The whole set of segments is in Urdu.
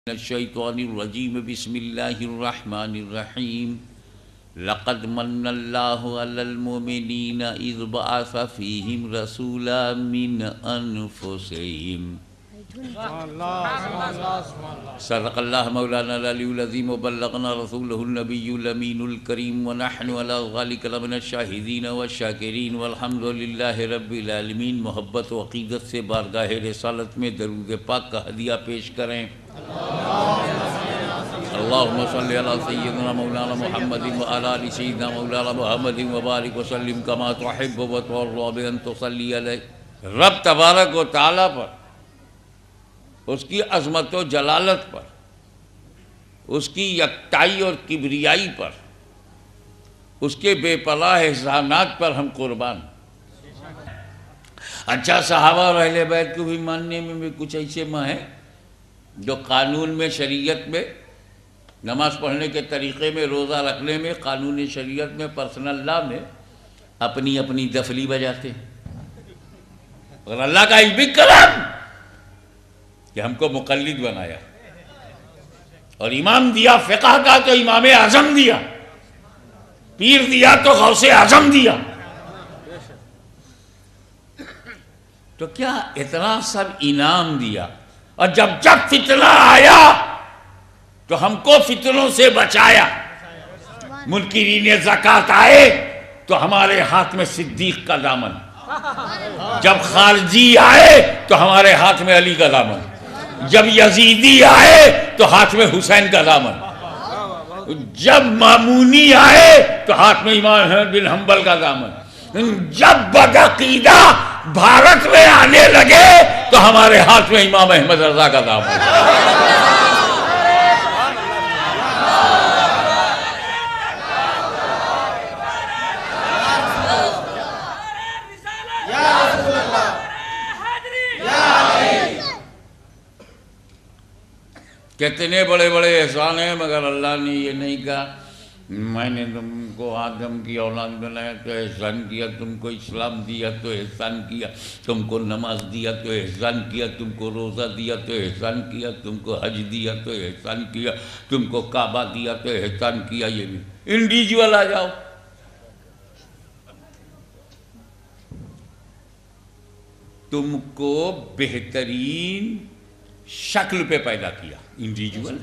الشیطان الرجیم بسم اللہ الرحمن الرحیم لقد من اللہ علی المؤمنین اذ بعث فیہم رسولا من انفسہم صدق اللہ مولانا العلی العظیم وبلغنا رسولہ النبی الامین الکریم ونحن علی ذلک لمن الشاہدین والشاکرین والحمد للہ رب العالمین۔ محبت و عقیدت سے بارگاہ رسالت میں درود پاک کا ہدیہ پیش کریں۔ اللہم صلی علی سیدنا مولانا محمد وعلی آل سیدنا مولانا محمد وبارک وسلم کما تحب و ترضی بان تصلی علیہ۔ رب تبارک و تعالیٰ پر، اس کی عظمت و جلالت پر، اس کی یکتائی اور کبریائی پر، اس کے بے پناہ احسانات پر ہم قربان۔ اچھا، صحابہ اور اہل بیت کو بھی ماننے میں بھی کچھ ایسے ماں ہیں جو قانون میں، شریعت میں، نماز پڑھنے کے طریقے میں، روزہ رکھنے میں، قانون شریعت میں، پرسنل لا میں اپنی اپنی دفلی بجاتے ہیں۔ اور اللہ کا ایک بھی کرم کہ ہم کو مقلد بنایا اور امام دیا فقہ کا تو امام اعظم دیا، پیر دیا تو غوث اعظم دیا۔ تو کیا اتنا سب انعام دیا، اور جب فتنہ آیا تو ہم کو فتنوں سے بچایا۔ منکرین زکوٰۃ آئے تو ہمارے ہاتھ میں صدیق کا دامن، جب خارجی آئے تو ہمارے ہاتھ میں علی کا دامن، جب یزیدی آئے تو ہاتھ میں حسین کا دامن، جب مامونی آئے تو ہاتھ میں امام احمد بن حنبل کا دامن، جب بدعقیدہ بھارت میں آنے لگے تو ہمارے ہاتھ میں امام احمد رضا کا دامن۔ کتنے بڑے بڑے احسان ہیں، مگر اللہ نے یہ نہیں کہا میں نے تم کو آدم کی اولاد بنایا تو احسان کیا، تم کو اسلام دیا تو احسان کیا، تم کو نماز دیا تو احسان کیا، تم کو روزہ دیا تو احسان کیا، تم کو حج دیا تو احسان کیا، تم کو کعبہ دیا تو احسان کیا۔ یہ بھی انڈیویجول آ جاؤ، تم کو بہترین شکل پہ پیدا کیا، انڈیویجول،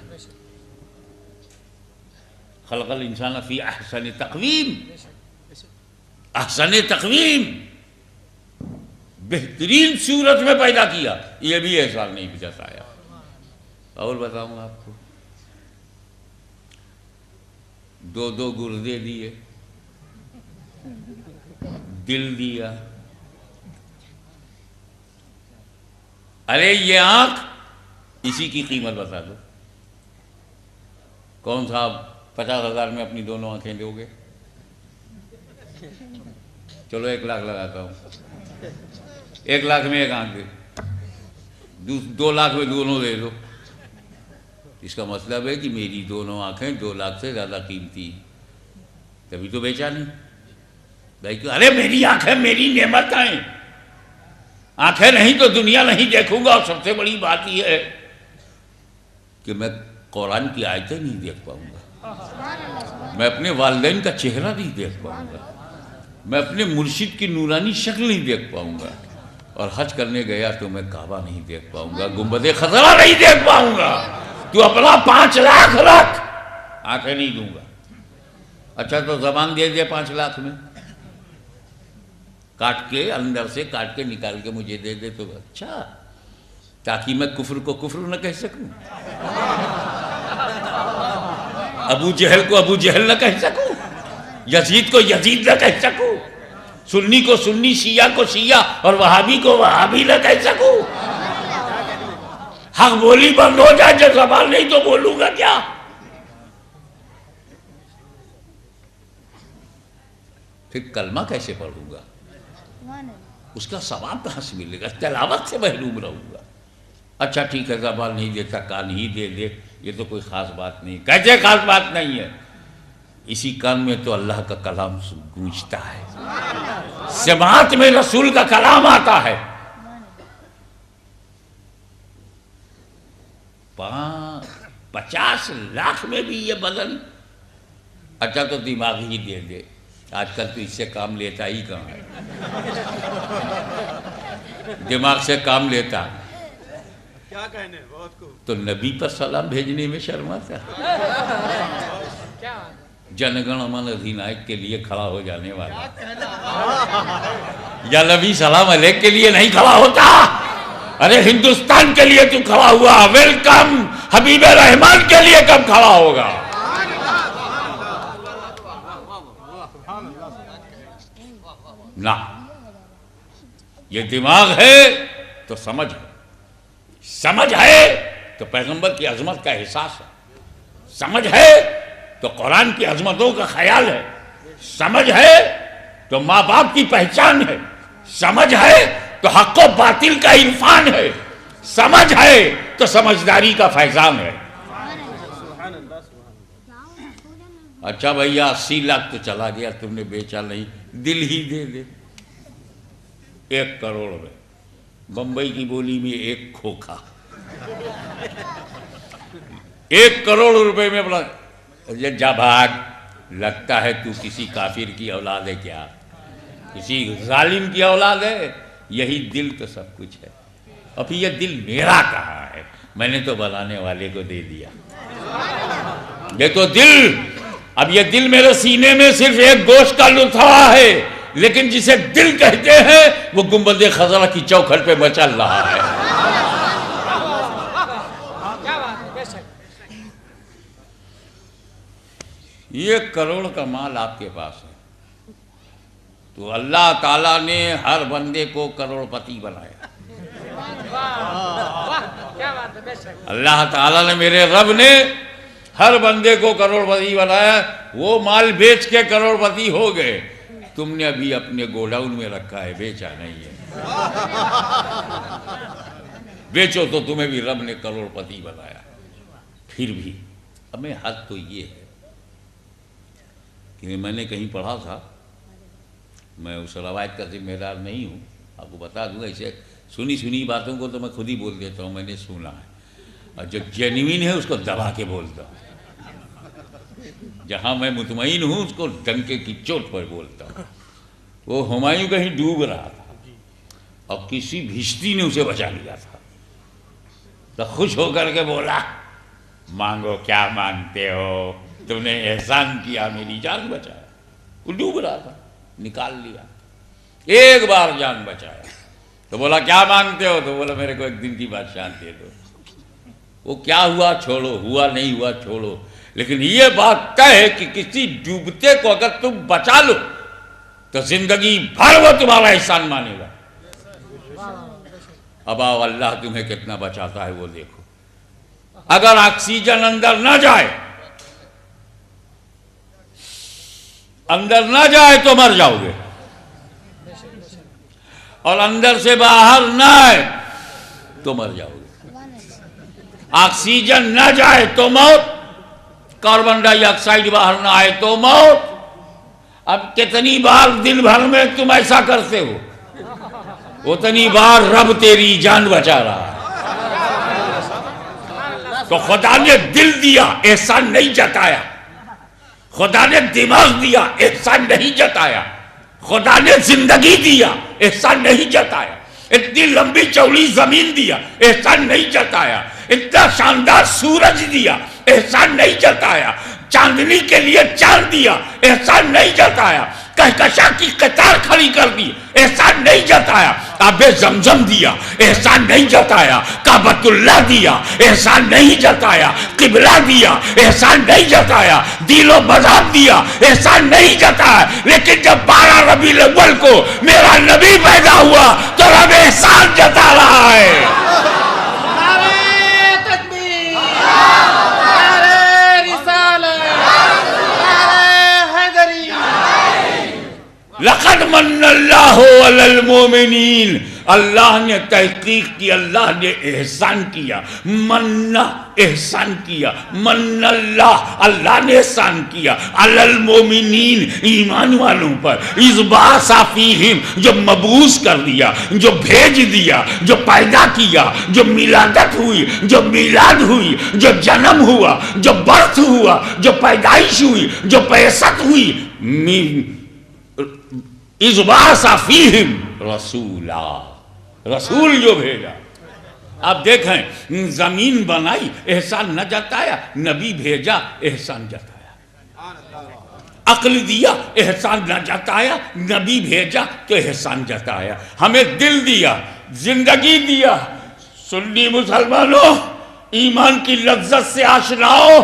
خلق الانسان فی احسن تقویم، احسن تقویم، بہترین صورت میں پیدا کیا۔ یہ بھی احسان نہیں جتایا۔ اور بتاؤں آپ کو، دو گردے دیے، دل دیا، ارے یہ آنکھ، اسی کی قیمت بتا دو، کون صاحب 50,000 میں اپنی دونوں آنکھیں دو گے؟ چلو 1 لاکھ لگاتا ہوں، 1 لاکھ میں 1 آنکھ دے، 2 لاکھ میں دونوں دے دو۔ اس کا مطلب ہے کہ میری دونوں آنکھیں 2 لاکھ سے زیادہ قیمتی، تبھی تو بیچا نہیں بھائی۔ ارے میری آنکھیں میری نعمت ہیں، آنکھیں نہیں تو دنیا نہیں دیکھوں گا۔ اور سب سے بڑی بات یہ ہے کہ میں قرآن کی آیتیں نہیں دیکھ پاؤں گا، میں اپنے والدین کا چہرہ نہیں دیکھ پاؤں گا، میں اپنے مرشد کی نورانی شکل نہیں دیکھ پاؤں گا، اور حج کرنے گیا تو میں کعبہ نہیں دیکھ پاؤں گا، گنبد خضرا نہیں دیکھ پاؤں گا۔ تو اپنا 5 لاکھ رکھ، آنکھیں نہیں دوں گا۔ اچھا تو زبان دے دے 5 لاکھ میں، کاٹ کے اندر سے کاٹ کے نکال کے مجھے دے دے تو اچھا، تاکہ میں کفر کو کفر نہ کہہ سکوں، ابو جہل کو ابو جہل نہ کہہ سکوں، یزید کو یزید نہ کہہ سکوں، سنی کو سنی، شیعہ کو شیعہ اور وہابی کو وہابی نہ کہہ سکوں۔ حق بولی بند ہو جائے، جب زبان نہیں تو بولوں گا کیا؟ پھر کلمہ کیسے پڑھوں گا؟ اس کا ثواب کہاں سے ملے گا؟ تلاوت سے محروم رہوں گا۔ اچھا ٹھیک ہے، زبان نہیں دیتا، کان ہی دے دے، یہ تو کوئی خاص بات نہیں۔ کیسے خاص بات نہیں ہے؟ اسی کان میں تو اللہ کا کلام گونجتا ہے، سماعت میں رسول کا کلام آتا ہے۔ 50 لاکھ میں بھی یہ بدن. اچھا تو دماغ ہی دے دے. آج کل تو اس سے کام لیتا ہی کہاں ہے. دماغ سے کام لیتا کیا کہنے بہت کو تو نبی پر سلام بھیجنے میں شرماتا. جنگن من ادھینائک کے لیے کھڑا ہو جانے والا یا نبی سلام علیک کے لیے نہیں کھڑا ہوتا. ارے ہندوستان کے لیے تو کھڑا ہوا, ویلکم. حبیب رحمان کے لیے کب کھڑا ہوگا؟ نہ, یہ دماغ ہے تو سمجھ ہے, سمجھ ہے تو پیغمبر کی عظمت کا احساس ہے, سمجھ ہے تو قرآن کی عظمتوں کا خیال ہے, سمجھ ہے تو ماں باپ کی پہچان ہے, سمجھ ہے تو حق و باطل کا عرفان ہے, سمجھ ہے تو سمجھداری کا فیضان ہے. اچھا بھیا 80 لاکھ تو چلا گیا, تم نے بیچا نہیں, دل ہی دے دے. 1 کروڑ میں, بمبئی کی بولی میں 1 کھوکھا. 1 کروڑ روپے میں بولا جا بھاگ. لگتا ہے تو کسی کافر کی اولاد ہے کیا, کسی ظالم کی اولاد ہے. یہی دل تو سب کچھ ہے. اب یہ دل میرا کہاں ہے, میں نے تو بنانے والے کو دے دیا. یہ تو دل, اب یہ دل میرے سینے میں صرف ایک گوشت کا لتھڑا ہے, لیکن جسے دل کہتے ہیں وہ گنبد خضرا کی چوکھٹ پہ مچل رہا ہے. 1 کروڑ کا مال آپ کے پاس ہے تو اللہ تعالیٰ نے ہر بندے کو کروڑ پتی بنایا. اللہ تعالیٰ نے, میرے رب نے ہر بندے کو کروڑ پتی بنایا. وہ مال بیچ کے کروڑ پتی ہو گئے, تم نے ابھی اپنے گوڈاؤن میں رکھا ہے, بیچا نہیں ہے. بیچو تو تمہیں بھی رب نے کروڑ پتی بنایا. پھر بھی ہمیں حد تو یہ ہے کہ میں نے کہیں پڑھا تھا, میں اس روایت کا ذمہ دار نہیں ہوں, آپ کو بتا دوں. ایسے سنی باتوں کو تو میں خود ہی بول دیتا ہوں, میں نے سنا ہے, اور جو جینوین ہے اس کو دبا کے بولتا ہوں. جہاں میں مطمئن ہوں اس کو ڈنکے کی چوٹ پر بولتا ہوں. وہ ہمایوں کہیں ڈوب رہا تھا اور کسی بھشتی نے اسے بچا لیا تھا, تو خوش ہو کر کے بولا مانگو کیا مانگتے ہو, تم نے احسان کیا, میری جان بچایا. وہ ڈوب رہا تھا, نکال لیا, 1 بار جان بچایا. تو بولا کیا مانگتے ہو, تو بولا میرے کو 1 دن کی بادشاہت دے دو. وہ کیا ہوا چھوڑو, ہوا نہیں ہوا چھوڑو, لیکن یہ بات طے ہے کہ کسی ڈوبتے کو اگر تم بچا لو تو زندگی بھر وہ تمہارا احسان مانے گا. اب آؤ اللہ تمہیں کتنا بچاتا ہے وہ دیکھو. اگر آکسیجن اندر نہ جائے, اندر نہ جائے تو مر جاؤ گے, اور اندر سے باہر نہ آئے تو مر جاؤ گے. آکسیجن نہ جائے تو موت, کاربن ڈائی آکسائڈ باہر نہ آئے تو موت. اب کتنی بار دن بھر میں تم ایسا کرتے ہو, اتنی بار رب تیری جان بچا رہا ہے. تو خدا نے دل دیا, احسان نہیں جتایا. خدا نے دماغ دیا, احسان نہیں جتایا. خدا نے زندگی دیا, احسان نہیں جتایا. اتنی لمبی چوڑی زمین دیا, احسان نہیں جتایا. اتنا شاندار سورج دیا, احسان نہیں جتایا. چاندنی کے لیے چاند دیا, احسان نہیں جتایا. کہکشاں کی قطار کھڑی کر دی, احسان نہیں جتایا. آب زمزم دیا, احسان نہیں جتایا. کعبۃ اللہ دیا, احسان نہیں جتایا. قبلہ دیا, احسان نہیں جتایا. دل و مذہب دیا, احسان نہیں جتایا. لیکن جب 12 ربیع الاول کو میرا نبی پیدا ہوا تو رب احسان جتا رہا ہے. لقد من اللہ علی المؤمنین اللہ نے تحقیق کی، اللہ نے احسان کیا، منّا احسان کیا، من اللہ اللہ نے احسان کیا، علی المومنین ایمان والوں پر، اذ بعث فیہم جو مبعوث کر دیا، جو بھیج دیا، جو پیدا کیا، جو میلادت ہوئی، جو میلاد ہوئی، جو جنم ہوا، جو برتھ ہوا، جو پیدائش ہوئی، جو بعثت ہوئی، اذ بعث فیہم رسولا، رسول جو بھیجا۔ آپ دیکھیں زمین بنائی احسان نہ جتایا، نبی بھیجا احسان جتایا، عقل دیا احسان نہ جتایا، نبی بھیجا تو احسان جتایا، ہمیں دل دیا، زندگی دیا۔ سنی مسلمانوں، ایمان کی لذت سے آشناؤ،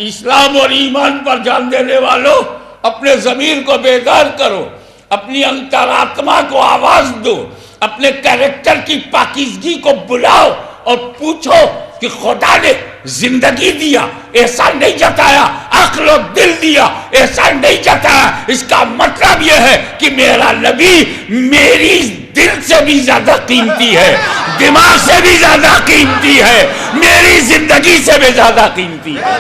اسلام اور ایمان پر جان دینے والوں، اپنے ضمیر کو بیدار کرو، اپنی انترآتما کو آواز دو، اپنے کریکٹر کی پاکیزگی کو بلاؤ اور پوچھو کہ خدا نے زندگی دیا احسان نہیں جتایا، عقل و دل دیا احسان نہیں جتایا، اس کا مطلب یہ ہے کہ میرا نبی میری دل سے بھی زیادہ قیمتی ہے، دماغ سے بھی زیادہ قیمتی ہے، میری زندگی سے بھی زیادہ قیمتی ہے۔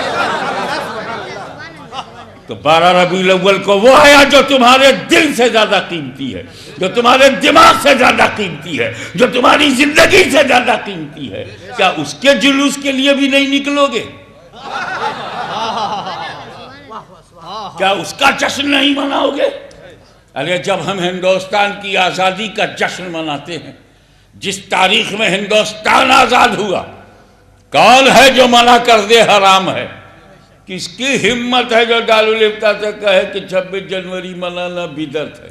تو 12 ربیع الاول کو وہ آیا جو تمہارے دل سے زیادہ قیمتی ہے، جو تمہارے دماغ سے زیادہ قیمتی ہے، جو تمہاری زندگی سے زیادہ قیمتی ہے، کیا اس کے جلوس کے لیے بھی نہیں نکلو گے؟ کیا اس کا جشن نہیں مناؤ گے؟ ارے جب ہم ہندوستان کی آزادی کا جشن مناتے ہیں، جس تاریخ میں ہندوستان آزاد ہوا، کون ہے جو منع کر دے حرام ہے؟ کس کی ہمت ہے جو دارالفتہ سے کہے کہ 26 جنوری منانا بدعت ہے؟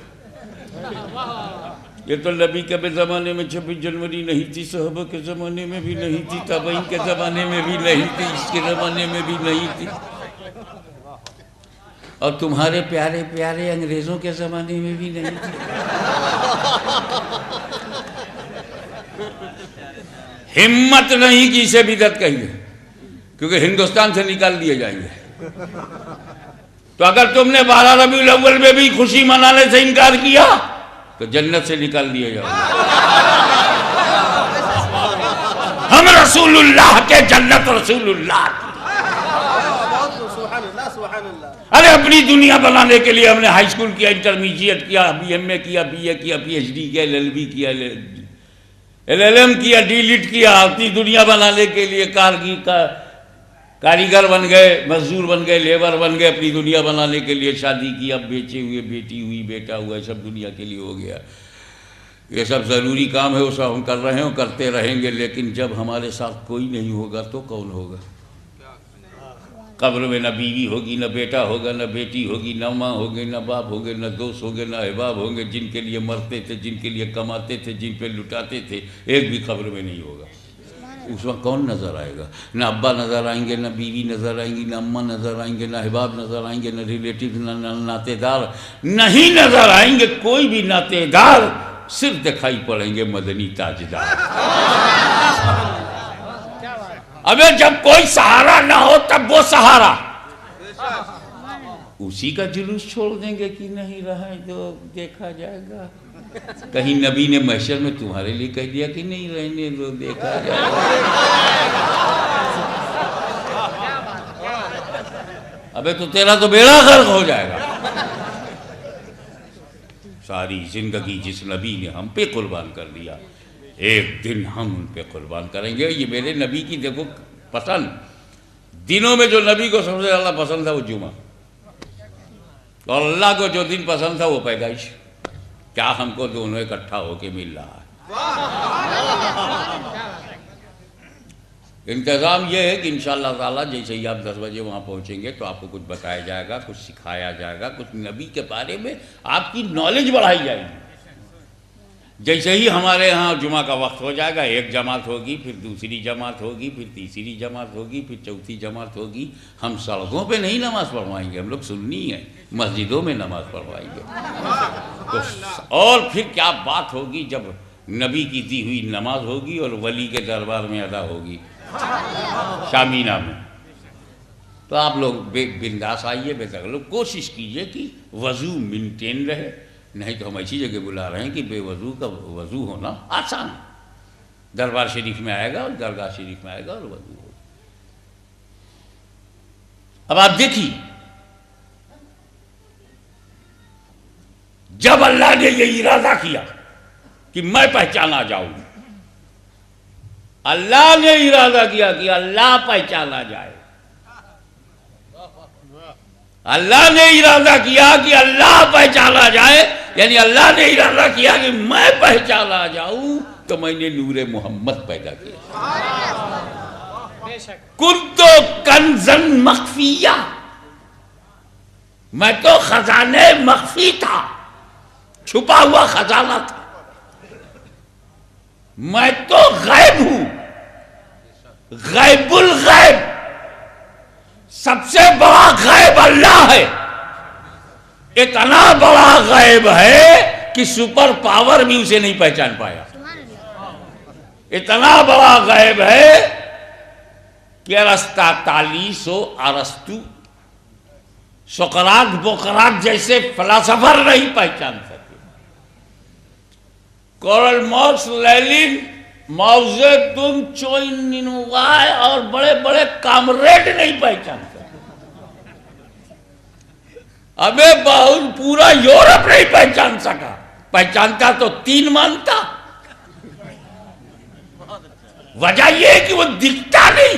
یہ تو نبی کے زمانے میں 26 جنوری نہیں تھی، صحابہ کے زمانے میں بھی نہیں تھی، تابعین کے زمانے میں بھی نہیں تھی، اس کے زمانے میں بھی نہیں تھی، اور تمہارے پیارے پیارے انگریزوں کے زمانے میں بھی نہیں تھی۔ ہمت نہیں کہ اسے بدعت کہیے، کیونکہ ہندوستان سے نکال دیے جائیں گے۔ تو اگر تم نے 12 ربیع الاول میں بھی خوشی منانے سے انکار کیا تو جنت سے نکال دیے جاؤ گے۔ ہم رسول اللہ کے، جنت رسول اللہ کی۔ ارے اپنی دنیا بنانے کے لیے ہم نے ہائی اسکول کیا، انٹرمیڈیٹ کیا، بی ایم اے کیا، بی اے کیا، پی ایچ ڈی کیا، ایل ایل بی کیا، ایل ایل ایم کیا، ڈی لیٹ کیا، اپنی دنیا بنانے کے لیے کاریگر بن گئے، مزدور بن گئے، لیبر بن گئے، اپنی دنیا بنانے کے لیے شادی کی، اب بیچے ہوئے، بیٹی ہوئی، بیٹا ہوا، یہ سب دنیا کے لیے ہو گیا۔ یہ سب ضروری کام ہے، وہ سب ہم کر رہے ہیں اور کرتے رہیں گے، لیکن جب ہمارے ساتھ کوئی نہیں ہوگا تو کون ہوگا؟ قبر میں نہ بیوی ہوگی، نہ بیٹا ہوگا، نہ بیٹی ہوگی، نہ ماں ہوگی، نہ باپ ہوگے، نہ دوست ہوگے، نہ احباب ہوں گے، جن کے لیے مرتے تھے، جن کے لیے کماتے تھے، جن پہ لٹاتے تھے، ایک بھی قبر میں نہیں ہوگا۔ اس وقت کون نظر آئے گا؟ نہ ابا نظر آئیں گے، نہ بیوی نظر آئیں گی، نہ اماں نظر آئیں گے، نہ احباب نظر آئیں گے، نہ ریلیٹیو، نہ ناتے دار نہیں نظر آئیں گے، کوئی بھی ناتے دار، صرف دکھائی پڑیں گے مدنی تاجدار۔ ابے جب کوئی سہارا نہ ہو تب وہ سہارا، اسی کا جلوس چھوڑ دیں گے کہ نہیں رہا جو دیکھا جائے گا۔ کہیں نبی نے محشر میں تمہارے لیے کہہ دیا کہ نہیں رہنے دو، دیکھا جائے گا؟ ابے تو تیرا تو بیڑا غرق ہو جائے گا۔ ساری زندگی جس نبی نے ہم پہ قربان کر دیا، ایک دن ہم ان پہ قربان کریں گے۔ یہ میرے نبی کی دیکھو پسند، دنوں میں جو نبی کو سب سے زیادہ پسند تھا وہ جمعہ، اور اللہ کو جو دن پسند تھا وہ پیدائش۔ کیا ہم کو دونوں اکٹھا ہو کے مل رہا ہے؟ انتظام یہ ہے کہ انشاءاللہ تعالیٰ جیسے ہی آپ 10 بجے وہاں پہنچیں گے تو آپ کو کچھ بتایا جائے گا، کچھ سکھایا جائے گا، کچھ نبی کے بارے میں آپ کی نالج بڑھائی جائے گی۔ جیسے ہی ہمارے ہاں جمعہ کا وقت ہو جائے گا، ایک جماعت ہوگی، پھر دوسری جماعت ہوگی، پھر تیسری جماعت ہوگی، پھر چوتھی جماعت ہوگی۔ ہم سڑکوں پہ نہیں نماز پڑھوائیں گے، ہم لوگ سنی ہیں، مسجدوں میں نماز پڑھوائیں گے۔ اور پھر کیا بات ہوگی جب نبی کی دی ہوئی نماز ہوگی اور ولی کے دربار میں ادا ہوگی شامینہ میں۔ تو آپ لوگ بنداس آئیے، بے تکلف کوشش کیجئے کہ وضو مینٹین رہے، نہیں تو ہم ایسی جگہ بلا رہے ہیں کہ بے وضو کا وضو ہونا آسان ہے. دربار شریف میں آئے گا اور درگاہ شریف میں آئے گا اور وضو ہوگا. اب آپ دیکھیے جب اللہ نے یہ ارادہ کیا کہ میں پہچانا جاؤں، اللہ نے ارادہ کیا کہ اللہ پہچانا جائے، اللہ نے ارادہ کیا کہ اللہ پہچانا جائے، یعنی اللہ نے ارادہ کیا کہ میں پہچانا جاؤں، تو میں نے نور محمد پیدا کیا. کنتو کنزن مخفیہ، میں تو خزانے مخفی تھا، چھپا ہوا خزانہ تھا. میں تو غیب ہوں، غیب الغیب. سب سے بڑا غیب اللہ ہے. اتنا بڑا غیب ہے کہ سپر پاور بھی اسے نہیں پہچان پایا. اتنا بڑا غیب ہے کہ ارسطا تالیسو ارسطو سقراط بقراط جیسے فلاسفر نہیں پہچان سکے. کارل مارکس، لینن، ماؤ زے تونگ، چوئی نینوائے اور بڑے بڑے کامریڈ نہیں پہچان سکے. ہمیں بہت پورا یورپ نہیں پہچان سکا. پہچانتا تو 3 مانتا. وجہ یہ ہے کہ وہ دکھتا نہیں.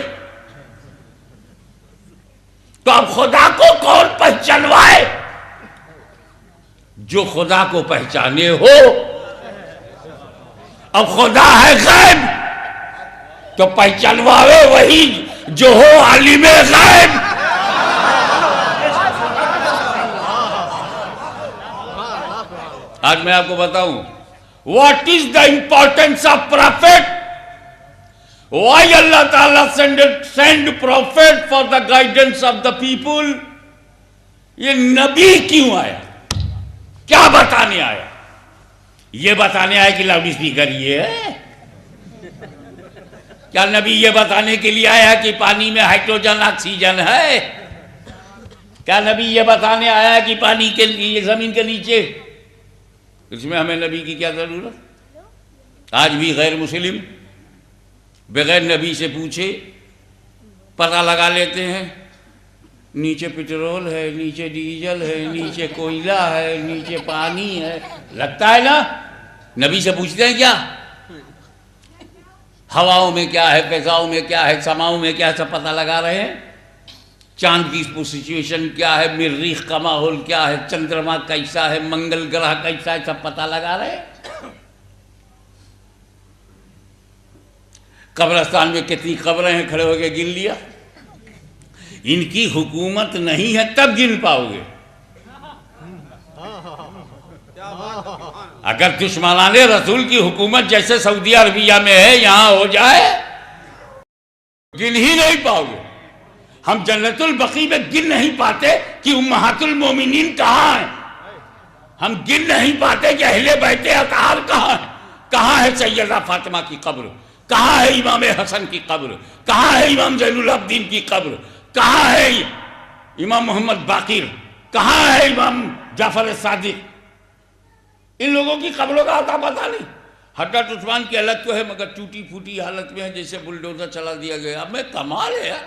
تو اب خدا کو کون پہچانوائے؟ جو خدا کو پہچانے ہو. اب خدا ہے غیب تو پہچانوائے وہی جو ہو عالم غیب. آج میں آپ کو بتاؤں what is the importance of prophet. Why Allah Ta'ala send prophet for the guidance of the people. یہ نبی کیوں آیا؟ کیا بتانے آیا؟ یہ بتانے آیا کہ لاؤڈ اسپیکر یہ ہے؟ کیا نبی یہ بتانے کے لیے آیا کہ پانی میں ہائیڈروجن آکسیجن ہے؟ کیا نبی یہ بتانے آیا کہ پانی کے لیے زمین کے نیچے؟ اس میں ہمیں نبی کی کیا ضرورت؟ آج بھی غیر مسلم بغیر نبی سے پوچھے پتہ لگا لیتے ہیں. نیچے پٹرول ہے، نیچے ڈیزل ہے، نیچے کوئلہ ہے، نیچے پانی ہے. لگتا ہے نا؟ نبی سے پوچھتے ہیں کیا؟ ہواؤں میں کیا ہے، فضاؤں میں کیا ہے، سماؤں میں کیا ہے، سب پتہ لگا رہے ہیں. چاند کی سچویشن کیا ہے، مریخ کا ماحول کیا ہے، چندرما کیسا ہے، منگل گرہ کیسا ہے، سب پتہ لگا رہے ہیں. قبرستان میں کتنی قبریں ہیں، کھڑے ہو کے گن لیا. ان کی حکومت نہیں ہے تب گن پاؤ گے. اگر دشمنان رسول کی حکومت جیسے سعودی عربیہ میں ہے یہاں ہو جائے گن ہی نہیں پاؤ گے. ہم جنت البقیع میں گن نہیں پاتے کہ امہات المومنین کہاں ہیں. ہم گن نہیں پاتے کہ اہل بیت اطہار کہاں ہے. کہاں ہے سیدہ فاطمہ کی قبر؟ کہاں ہے امام حسن کی قبر؟ کہاں ہے امام زین العابدین کی قبر؟ کہاں ہے امام محمد باقر؟ کہاں ہے امام جعفر صادق؟ ان لوگوں کی قبروں کا آتا پتہ نہیں. حضرت عثمان کی حالت تو ہے مگر ٹوٹی پھوٹی حالت میں ہے، جیسے بلڈوزر چلا دیا گیا. اب میں کمال ہے یار،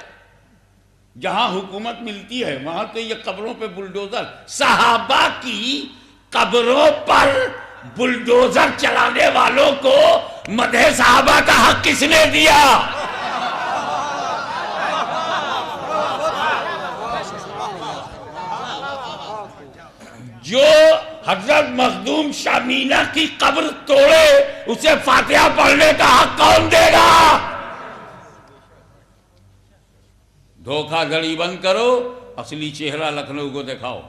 جہاں حکومت ملتی ہے وہاں تو یہ قبروں پہ بلڈوزر. صحابہ کی قبروں پر بلڈوزر چلانے والوں کو مدح صحابہ کا حق کس نے دیا؟ جو حضرت مخدوم شامینہ کی قبر توڑے اسے فاتحہ پڑھنے کا حق کون دے گا؟ دھوکہ دھڑی بند کرو، اصلی چہرہ لکھنؤ کو دکھاؤ.